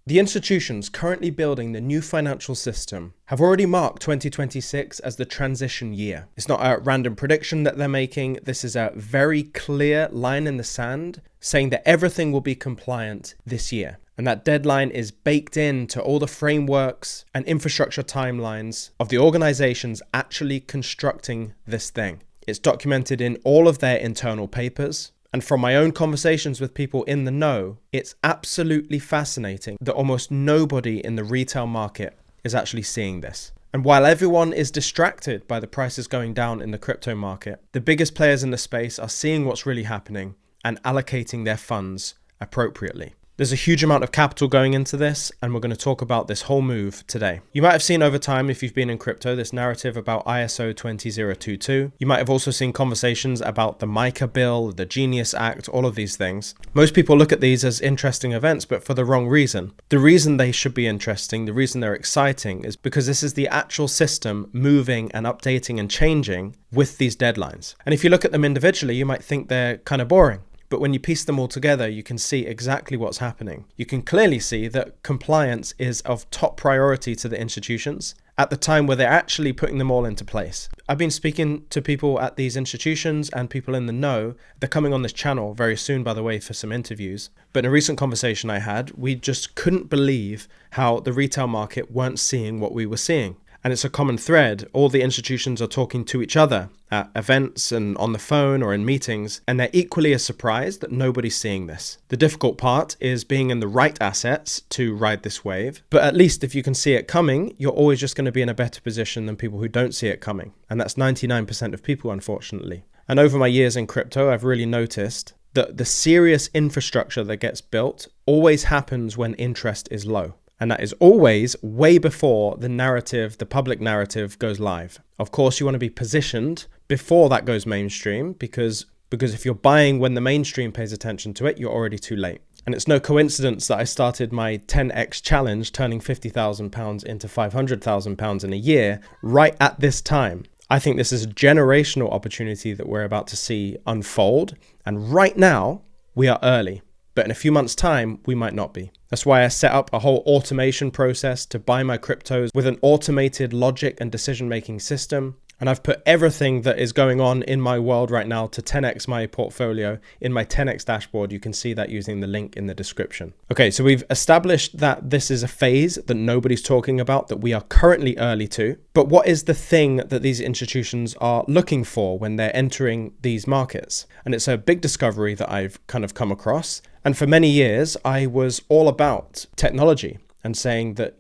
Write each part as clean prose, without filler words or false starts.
The institutions currently building the new financial system have already marked 2026 as the transition year. It's not a random prediction that they're making. This is a very clear line in the sand saying that everything will be compliant this year. And that deadline is baked into all the frameworks and infrastructure timelines of the organizations actually constructing this thing. It's documented in all of their internal papers. And from my own conversations with people in the know, it's absolutely fascinating that almost nobody in the retail market is actually seeing this. And while everyone is distracted by the prices going down in the crypto market, the biggest players in the space are seeing what's really happening and allocating their funds appropriately. There's a huge amount of capital going into this, and we're going to talk about this whole move today. You might have seen over time, if you've been in crypto, this narrative about ISO 20022. You might have also seen conversations about the MiCA bill, the Genius Act, all of these things. Most people look at these as interesting events, but for the wrong reason. The reason they should be interesting, the reason they're exciting, is because this is the actual system moving and updating and changing with these deadlines. And if you look at them individually, you might think they're kind of boring. But when you piece them all together, you can see exactly what's happening. You can clearly see that compliance is of top priority to the institutions at the time where they're actually putting them all into place. I've been speaking to people at these institutions and people in the know. They're coming on this channel very soon, by the way, for some interviews. But in a recent conversation I had, we just couldn't believe how the retail market weren't seeing what we were seeing. And it's a common thread. All the institutions are talking to each other at events and on the phone or in meetings, and they're equally as surprised that nobody's seeing this. The difficult part is being in the right assets to ride this wave. But at least if you can see it coming, you're always just going to be in a better position than people who don't see it coming. And that's 99% of people, unfortunately. And over my years in crypto, I've really noticed that the serious infrastructure that gets built always happens when interest is low. And that is always way before the narrative, the public narrative goes live. Of course, you want to be positioned before that goes mainstream because if you're buying when the mainstream pays attention to it, you're already too late. And it's no coincidence that I started my 10x challenge, turning £50,000 into £500,000 in a year, right at this time. I think this is a generational opportunity that we're about to see unfold. And right now, we are early. But in a few months' time, we might not be. That's why I set up a whole automation process to buy my cryptos with an automated logic and decision-making system. And I've put everything that is going on in my world right now to 10x my portfolio in my 10x dashboard. You can see that using the link in the description. Okay, so we've established that this is a phase that nobody's talking about, that we are currently early to. But what is the thing that these institutions are looking for when they're entering these markets? And it's a big discovery that I've kind of come across. And for many years, I was all about technology and saying that,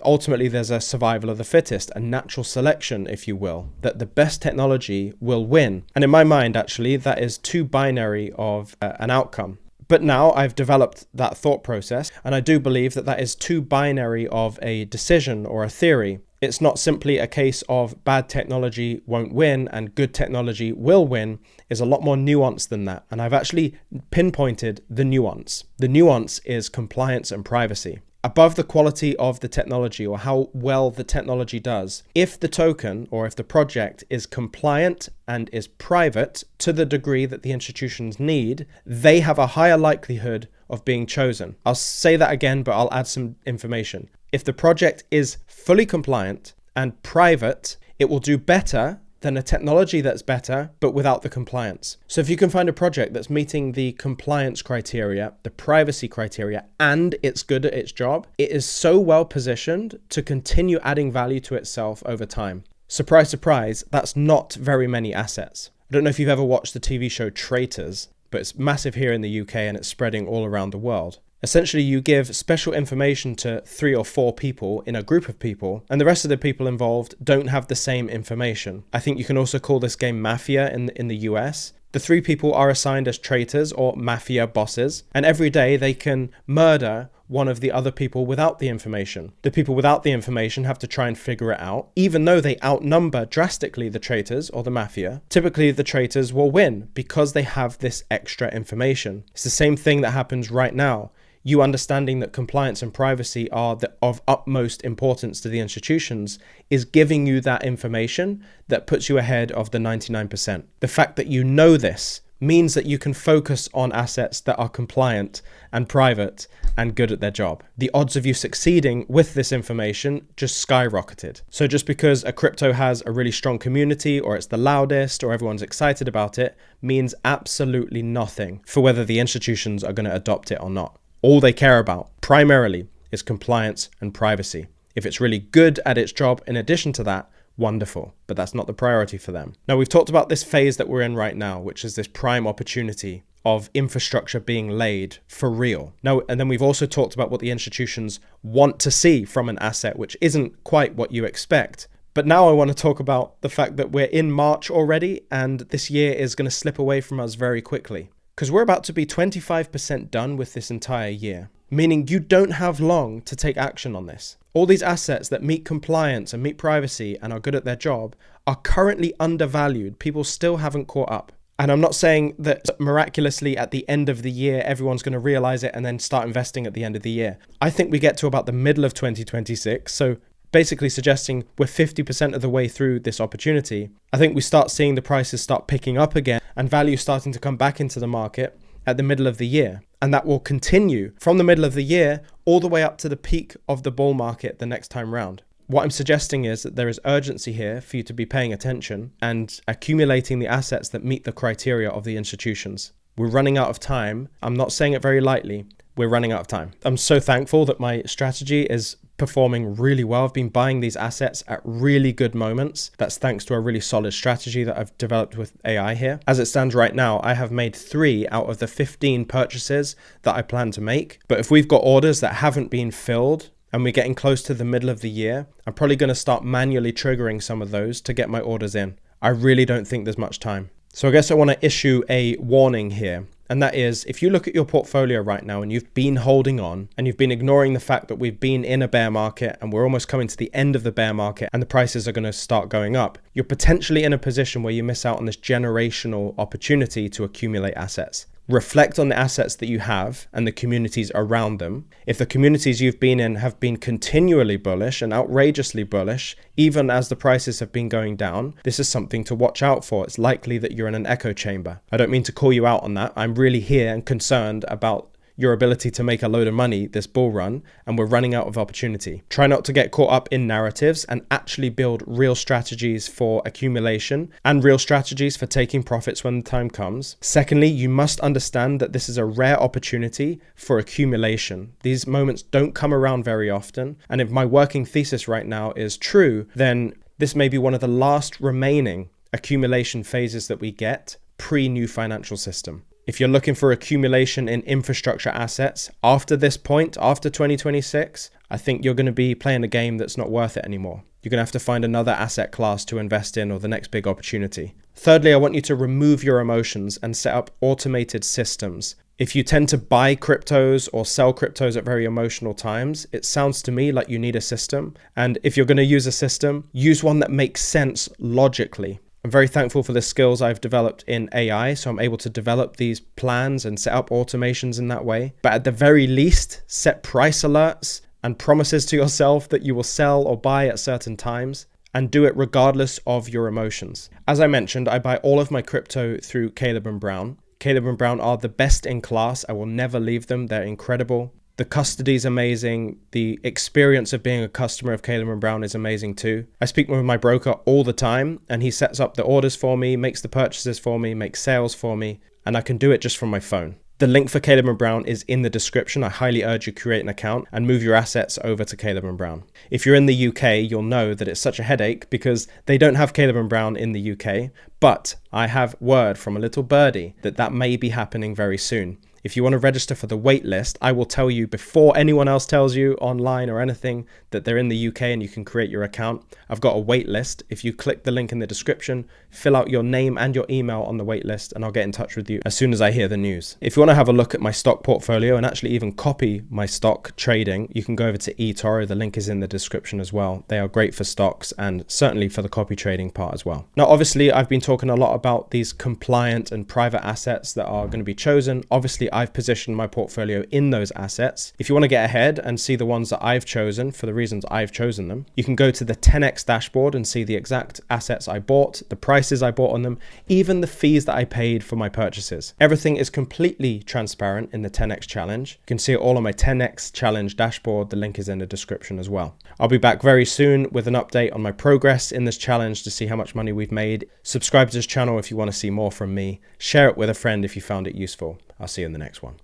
ultimately there's a survival of the fittest, a natural selection, if you will, that the best technology will win. And in my mind, actually, that is too binary of an outcome. But now I've developed that thought process, and I do believe that that is too binary of a decision or a theory. It's not simply a case of bad technology won't win and good technology will win. Is a lot more nuanced than that. And I've actually pinpointed the nuance. The nuance is compliance and privacy. Above the quality of the technology or how well the technology does, if the token or if the project is compliant and is private to the degree that the institutions need, they have a higher likelihood of being chosen. I'll say that again, but I'll add some information. If the project is fully compliant and private, it will do better than a technology that's better, but without the compliance. So if you can find a project that's meeting the compliance criteria, the privacy criteria, and it's good at its job, it is so well positioned to continue adding value to itself over time. Surprise, surprise, that's not very many assets. I don't know if you've ever watched the TV show Traitors, but it's massive here in the UK and it's spreading all around the world. Essentially, you give special information to 3 or 4 people in a group of people, and the rest of the people involved don't have the same information. I think you can also call this game Mafia in the US. The 3 people are assigned as traitors or mafia bosses, and every day they can murder one of the other people without the information. The people without the information have to try and figure it out. Even though they outnumber drastically the traitors or the mafia, typically the traitors will win because they have this extra information. It's the same thing that happens right now. You understanding that compliance and privacy are of utmost importance to the institutions is giving you that information that puts you ahead of the 99%. The fact that you know this means that you can focus on assets that are compliant and private and good at their job. The odds of you succeeding with this information just skyrocketed. So just because a crypto has a really strong community, or it's the loudest, or everyone's excited about it, means absolutely nothing for whether the institutions are going to adopt it or not. All they care about primarily is compliance and privacy. If it's really good at its job in addition to that, wonderful, but that's not the priority for them. Now, we've talked about this phase that we're in right now, which is this prime opportunity of infrastructure being laid for real. Now, and then we've also talked about what the institutions want to see from an asset, which isn't quite what you expect. But now I want to talk about the fact that we're in March already, and this year is going to slip away from us very quickly, because we're about to be 25% done with this entire year, meaning you don't have long to take action on this. All these assets that meet compliance and meet privacy and are good at their job are currently undervalued. People still haven't caught up. And I'm not saying that miraculously at the end of the year, everyone's going to realize it and then start investing at the end of the year. I think we get to about the middle of 2026. So basically suggesting we're 50% of the way through this opportunity. I think we start seeing the prices start picking up again and value starting to come back into the market at the middle of the year. And that will continue from the middle of the year all the way up to the peak of the bull market the next time round. What I'm suggesting is that there is urgency here for you to be paying attention and accumulating the assets that meet the criteria of the institutions. We're running out of time. I'm not saying it very lightly. We're running out of time. I'm so thankful that my strategy is performing really well. I've been buying these assets at really good moments. That's thanks to a really solid strategy that I've developed with AI here. As it stands right now, I have made 3 out of the 15 purchases that I plan to make. But if we've got orders that haven't been filled and we're getting close to the middle of the year, I'm probably going to start manually triggering some of those to get my orders in. I really don't think there's much time. So I guess I want to issue a warning here. And that is, if you look at your portfolio right now and you've been holding on and you've been ignoring the fact that we've been in a bear market and we're almost coming to the end of the bear market and the prices are going to start going up, you're potentially in a position where you miss out on this generational opportunity to accumulate assets. Reflect on the assets that you have and the communities around them. If the communities you've been in have been continually bullish and outrageously bullish, even as the prices have been going down, this is something to watch out for. It's likely that you're in an echo chamber. I don't mean to call you out on that. I'm really here and concerned about your ability to make a load of money this bull run, and we're running out of opportunity. Try not to get caught up in narratives and actually build real strategies for accumulation and real strategies for taking profits when the time comes. Secondly, you must understand that this is a rare opportunity for accumulation. These moments don't come around very often, and if my working thesis right now is true, then this may be one of the last remaining accumulation phases that we get pre-new financial system. If you're looking for accumulation in infrastructure assets after this point, after 2026, I think you're going to be playing a game that's not worth it anymore. You're going to have to find another asset class to invest in or the next big opportunity. Thirdly, I want you to remove your emotions and set up automated systems. If you tend to buy cryptos or sell cryptos at very emotional times, it sounds to me like you need a system. And if you're going to use a system, use one that makes sense logically. I'm very thankful for the skills I've developed in AI, so I'm able to develop these plans and set up automations in that way. But at the very least, set price alerts and promises to yourself that you will sell or buy at certain times, and do it regardless of your emotions. As I mentioned, I buy all of my crypto through Caleb & Brown. Caleb & Brown are the best in class. I will never leave them. They're incredible. The custody is amazing. The experience of being a customer of Caleb & Brown is amazing too. I speak with my broker all the time, and he sets up the orders for me, makes the purchases for me, makes sales for me, and I can do it just from my phone. The link for Caleb & Brown is in the description. I highly urge you to create an account and move your assets over to Caleb & Brown. If you're in the UK, you'll know that it's such a headache because they don't have Caleb & Brown in the UK, but I have word from a little birdie that that may be happening very soon. If you want to register for the wait list, I will tell you before anyone else tells you online or anything that they're in the UK and you can create your account. I've got a wait list. If you click the link in the description, fill out your name and your email on the wait list, and I'll get in touch with you as soon as I hear the news. If you want to have a look at my stock portfolio and actually even copy my stock trading, you can go over to eToro. The link is in the description as well. They are great for stocks and certainly for the copy trading part as well. Now, obviously, I've been talking a lot about these compliant and private assets that are going to be chosen. Obviously, I've positioned my portfolio in those assets. If you want to get ahead and see the ones that I've chosen for the reasons I've chosen them, you can go to the 10x dashboard and see the exact assets I bought, the prices I bought on them, even the fees that I paid for my purchases. Everything is completely transparent in the 10x challenge. You can see it all on my 10x challenge dashboard. The link is in the description as well. I'll be back very soon with an update on my progress in this challenge to see how much money we've made. Subscribe to this channel if you want to see more from me. Share it with a friend if you found it useful. I'll see you in the next one.